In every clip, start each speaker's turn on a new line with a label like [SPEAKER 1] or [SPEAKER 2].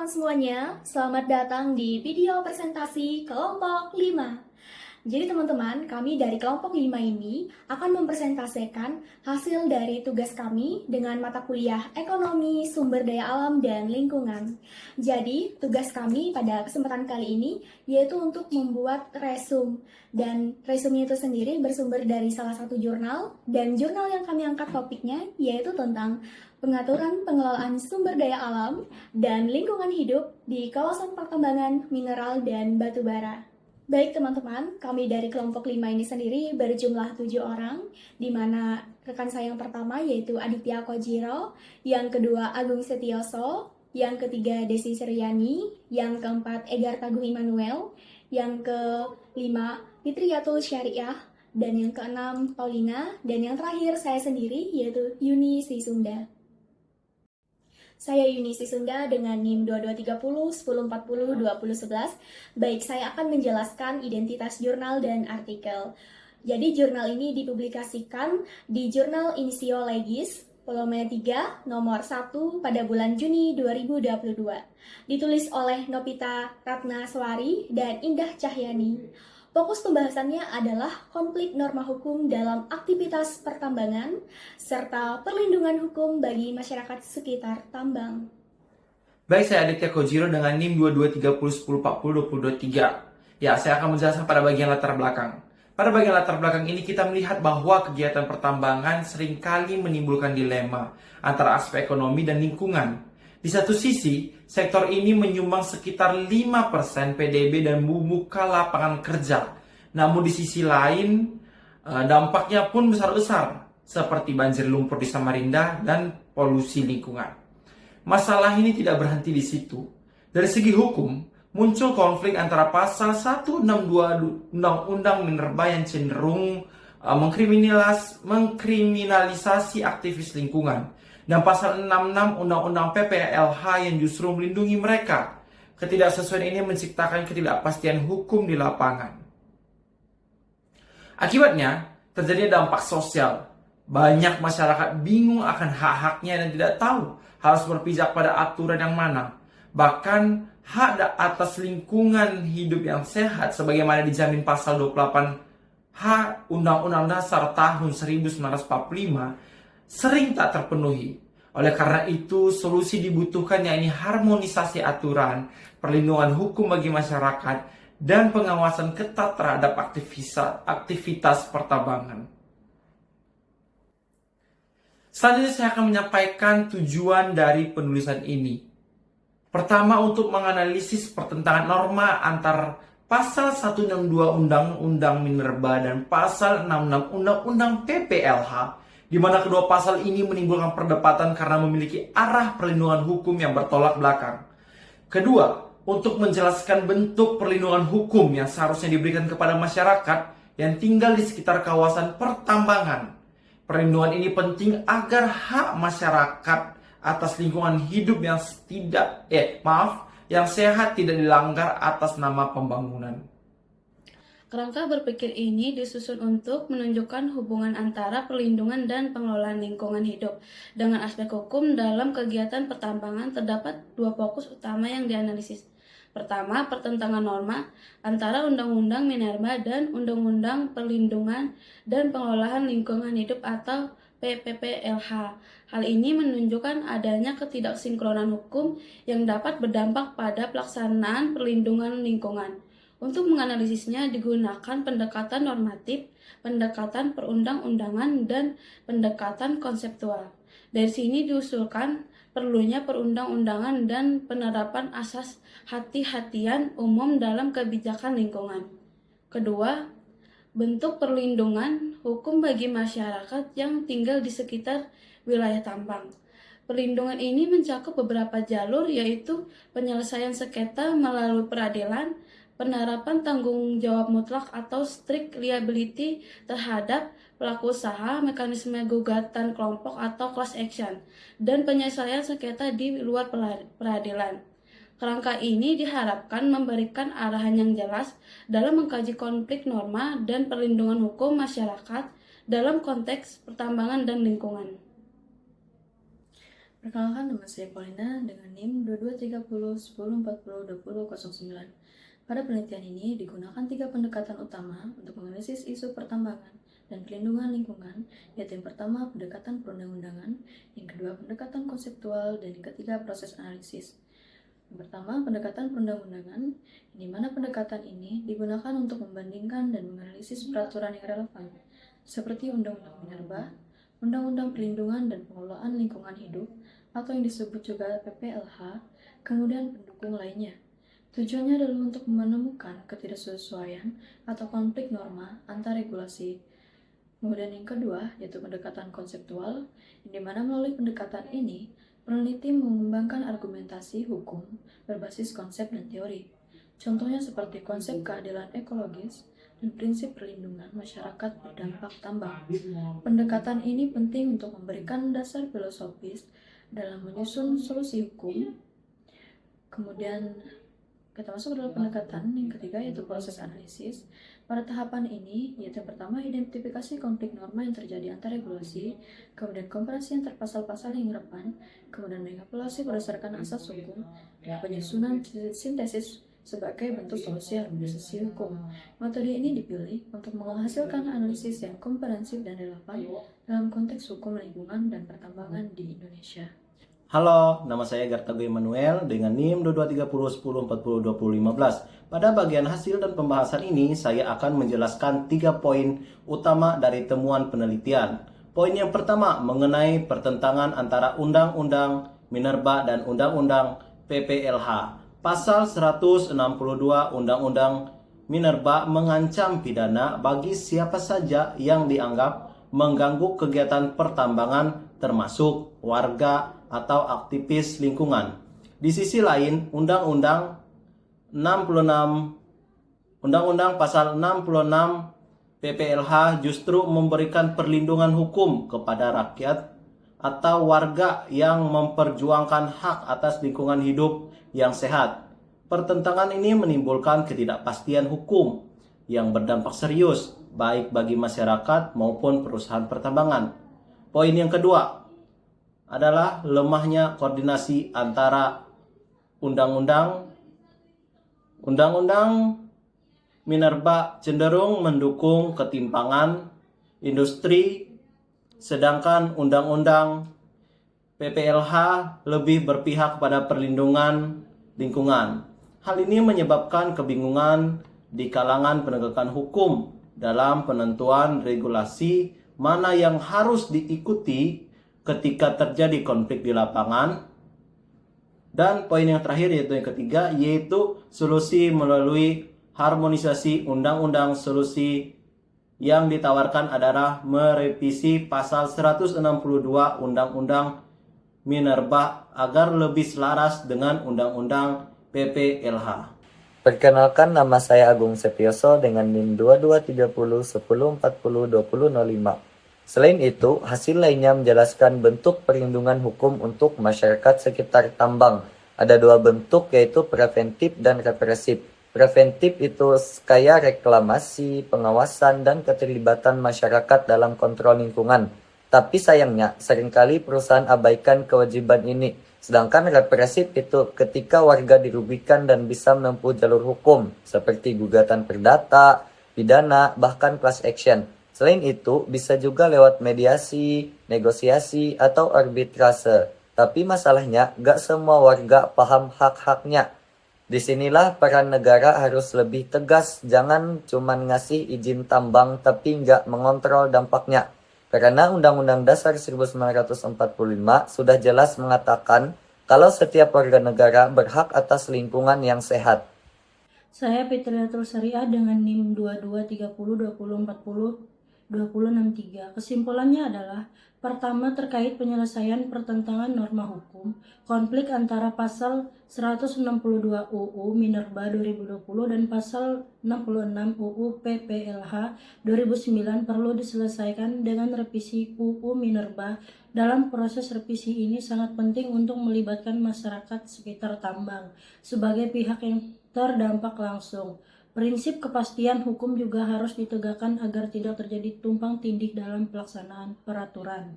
[SPEAKER 1] teman-teman semuanya, selamat datang di video presentasi kelompok 5. Jadi teman-teman, kami dari kelompok 5 ini akan mempresentasikan hasil dari tugas kami dengan mata kuliah Ekonomi, Sumber Daya Alam, dan Lingkungan. Jadi, tugas kami pada kesempatan kali ini yaitu untuk membuat resume. Dan resume itu sendiri bersumber dari salah satu jurnal, dan jurnal yang kami angkat topiknya yaitu tentang pengaturan pengelolaan sumber daya alam dan lingkungan hidup di kawasan pertambangan mineral dan batu bara. Baik teman-teman, kami dari kelompok 5 ini sendiri berjumlah 7 orang, di mana rekan saya yang pertama yaitu Aditya Kojiro, yang kedua Agung Setioso, yang ketiga Desi Suryani, yang keempat Egar Taguh Immanuel, yang kelima Fitriyatul Syariah, dan yang keenam Paulina, dan yang terakhir saya sendiri yaitu Yuni Sisunda. Saya Yuni Sisunda dengan NIM 2230 1040 2011. Baik, saya akan menjelaskan identitas jurnal dan artikel. Jadi jurnal ini dipublikasikan di Jurnal Initio Legis, volume 3, nomor 1 pada bulan Juni 2022. Ditulis oleh Nopita Ratnaswari dan Indah Cahyani. Fokus pembahasannya adalah konflik norma hukum dalam aktivitas pertambangan, serta perlindungan hukum bagi masyarakat sekitar tambang.
[SPEAKER 2] Baik, saya Aditya Kojiro dengan NIM 2230 1040 2023. Ya, saya akan menjelaskan pada bagian latar belakang. Pada bagian latar belakang ini kita melihat bahwa kegiatan pertambangan seringkali menimbulkan dilema antara aspek ekonomi dan lingkungan. Di satu sisi, sektor ini menyumbang sekitar 5% PDB dan membuka lapangan kerja. Namun di sisi lain, dampaknya pun besar-besar, seperti banjir lumpur di Samarinda dan polusi lingkungan. Masalah ini tidak berhenti di situ. Dari segi hukum, muncul konflik antara pasal 162 Undang-Undang Minerba yang cenderung mengkriminalisasi aktivis lingkungan, dan pasal 66 Undang-Undang PPLH yang justru melindungi mereka. Ketidaksesuaian ini menciptakan ketidakpastian hukum di lapangan. Akibatnya, terjadi dampak sosial. Banyak masyarakat bingung akan hak-haknya dan tidak tahu harus berpijak pada aturan yang mana. Bahkan, hak atas lingkungan hidup yang sehat sebagaimana dijamin pasal 28 H Undang-Undang Dasar tahun 1945 sering tak terpenuhi. Oleh karena itu, solusi dibutuhkan yakni harmonisasi aturan, perlindungan hukum bagi masyarakat, dan pengawasan ketat terhadap aktivitas pertambangan. Selanjutnya saya akan menyampaikan tujuan dari penulisan ini. Pertama, untuk menganalisis pertentangan norma antar pasal 162 Undang-Undang Minerba dan pasal 66 Undang-Undang PPLH, di mana kedua pasal ini menimbulkan perdebatan karena memiliki arah perlindungan hukum yang bertolak belakang. Kedua, untuk menjelaskan bentuk perlindungan hukum yang seharusnya diberikan kepada masyarakat yang tinggal di sekitar kawasan pertambangan. Perlindungan ini penting agar hak masyarakat atas lingkungan hidup yang sehat tidak dilanggar atas nama pembangunan.
[SPEAKER 3] Kerangka berpikir ini disusun untuk menunjukkan hubungan antara perlindungan dan pengelolaan lingkungan hidup. Dengan aspek hukum dalam kegiatan pertambangan terdapat dua fokus utama yang dianalisis. Pertama, pertentangan norma antara Undang-Undang Minerba dan Undang-Undang Perlindungan dan Pengelolaan Lingkungan Hidup atau PPPLH. Hal ini menunjukkan adanya ketidaksinkronan hukum yang dapat berdampak pada pelaksanaan perlindungan lingkungan. Untuk menganalisisnya digunakan pendekatan normatif, pendekatan perundang-undangan, dan pendekatan konseptual. Dari sini diusulkan perlunya perundang-undangan dan penerapan asas hati-hatian umum dalam kebijakan lingkungan. Kedua, bentuk perlindungan hukum bagi masyarakat yang tinggal di sekitar wilayah tambang. Perlindungan ini mencakup beberapa jalur, yaitu penyelesaian sengketa melalui peradilan, penerapan tanggung jawab mutlak atau strict liability terhadap pelaku usaha, mekanisme gugatan kelompok atau class action, dan penyelesaian sengketa di luar peradilan. Kerangka ini diharapkan memberikan arahan yang jelas dalam mengkaji konflik norma dan perlindungan hukum masyarakat dalam konteks pertambangan dan lingkungan. Perkenalkan, nama saya Paulina dengan NIM 223010402009. Pada penelitian ini digunakan 3 pendekatan utama untuk menganalisis isu pertambangan dan pelindungan lingkungan, yaitu yang pertama pendekatan perundang-undangan, yang kedua pendekatan konseptual, dan yang ketiga proses analisis. Yang pertama, pendekatan perundang-undangan, di mana pendekatan ini digunakan untuk membandingkan dan menganalisis peraturan yang relevan, seperti Undang-Undang Minerba, Undang-Undang Perlindungan dan Pengelolaan Lingkungan Hidup, atau yang disebut juga PPLH, kemudian pendukung lainnya. Tujuannya adalah untuk menemukan ketidaksesuaian atau konflik norma antar regulasi. Kemudian yang kedua, yaitu pendekatan konseptual, di mana melalui pendekatan ini, peneliti mengembangkan argumentasi hukum berbasis konsep dan teori. Contohnya seperti konsep keadilan ekologis dan prinsip perlindungan masyarakat berdampak tambang. Pendekatan ini penting untuk memberikan dasar filosofis dalam menyusun solusi hukum. Kemudian kita masuk ke dalam pendekatan yang ketiga, yaitu proses analisis. Pada tahapan ini, yaitu yang pertama identifikasi konflik norma yang terjadi antar regulasi, kemudian komparasi antar pasal-pasal yang relevan, kemudian mengevaluasi berdasarkan asas hukum, dan penyusunan sintesis sebagai bentuk solusi harmonisasi hukum. Metode ini dipilih untuk menghasilkan analisis yang komprehensif dan relevan dalam konteks hukum lingkungan dan pertambangan di Indonesia.
[SPEAKER 4] Halo, nama saya Gartago Emmanuel dengan NIM 223010402015. Pada bagian hasil dan pembahasan ini, saya akan menjelaskan 3 poin utama dari temuan penelitian. Poin yang pertama mengenai pertentangan antara Undang-Undang Minerba dan Undang-Undang PPLH. Pasal 162 Undang-Undang Minerba mengancam pidana bagi siapa saja yang dianggap mengganggu kegiatan pertambangan termasuk warga atau aktivis lingkungan. Di sisi lain, Undang-Undang Pasal 66 PPLH justru memberikan perlindungan hukum kepada rakyat atau warga yang memperjuangkan hak atas lingkungan hidup yang sehat. Pertentangan ini menimbulkan ketidakpastian hukum yang berdampak serius baik bagi masyarakat maupun perusahaan pertambangan. Poin yang kedua adalah lemahnya koordinasi antara Undang-Undang Minerba cenderung mendukung ketimpangan industri, sedangkan Undang-Undang PPLH lebih berpihak pada perlindungan lingkungan. Hal ini menyebabkan kebingungan di kalangan penegakan hukum dalam penentuan regulasi mana yang harus diikuti ketika terjadi konflik di lapangan. Dan poin yang terakhir yaitu yang ketiga, yaitu solusi melalui harmonisasi undang-undang. Solusi yang ditawarkan adalah merevisi pasal 162 Undang-Undang Minerba agar lebih selaras dengan Undang-Undang PPLH.
[SPEAKER 5] Perkenalkan, nama saya Agung Sepioso dengan NIM 223010402005. Selain itu, hasil lainnya menjelaskan bentuk perlindungan hukum untuk masyarakat sekitar tambang. Ada 2 bentuk, yaitu preventif dan represif. Preventif itu kayak reklamasi, pengawasan, dan keterlibatan masyarakat dalam kontrol lingkungan. Tapi sayangnya, seringkali perusahaan abaikan kewajiban ini. Sedangkan represif itu ketika warga dirugikan dan bisa menempuh jalur hukum, seperti gugatan perdata, pidana, bahkan class action. Selain itu, bisa juga lewat mediasi, negosiasi, atau arbitrase. Tapi masalahnya, gak semua warga paham hak-haknya. Disinilah peran negara harus lebih tegas, jangan cuman ngasih izin tambang tapi gak mengontrol dampaknya. Karena Undang-Undang Dasar 1945 sudah jelas mengatakan kalau setiap warga negara berhak atas lingkungan yang sehat.
[SPEAKER 6] Saya Fitriyatul Syariah dengan NIM 223020402063. Kesimpulannya adalah, pertama terkait penyelesaian pertentangan norma hukum, konflik antara pasal 162 UU Minerba 2020 dan pasal 66 UU PPLH 2009 perlu diselesaikan dengan revisi UU Minerba. Dalam proses revisi ini sangat penting untuk melibatkan masyarakat sekitar tambang sebagai pihak yang terdampak langsung. Prinsip kepastian hukum juga harus ditegakkan agar tidak terjadi tumpang tindih dalam pelaksanaan peraturan.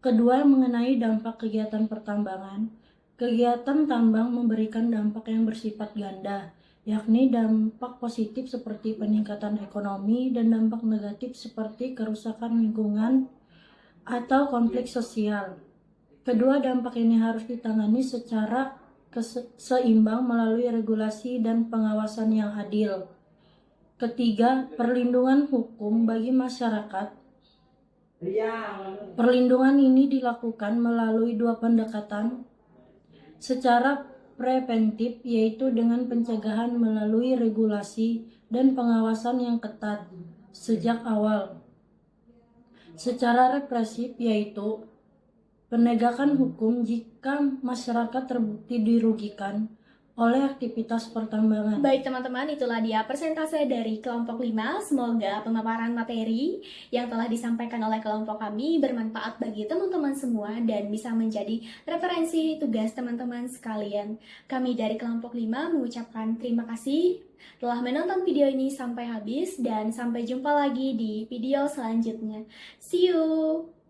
[SPEAKER 6] Kedua, mengenai dampak kegiatan pertambangan. Kegiatan tambang memberikan dampak yang bersifat ganda, yakni dampak positif seperti peningkatan ekonomi dan dampak negatif seperti kerusakan lingkungan atau konflik sosial. Kedua dampak ini harus ditangani secara seimbang melalui regulasi dan pengawasan yang adil. Ketiga, perlindungan hukum bagi masyarakat. Perlindungan ini dilakukan melalui dua pendekatan. Secara preventif, yaitu dengan pencegahan melalui regulasi dan pengawasan yang ketat sejak awal. Secara represif, yaitu penegakan hukum jika masyarakat terbukti dirugikan oleh aktivitas pertambangan.
[SPEAKER 1] Baik teman-teman, itulah dia persentase dari kelompok 5. Semoga pemaparan materi yang telah disampaikan oleh kelompok kami bermanfaat bagi teman-teman semua dan bisa menjadi referensi tugas teman-teman sekalian. Kami dari kelompok 5 mengucapkan terima kasih telah menonton video ini sampai habis dan sampai jumpa lagi di video selanjutnya. See you!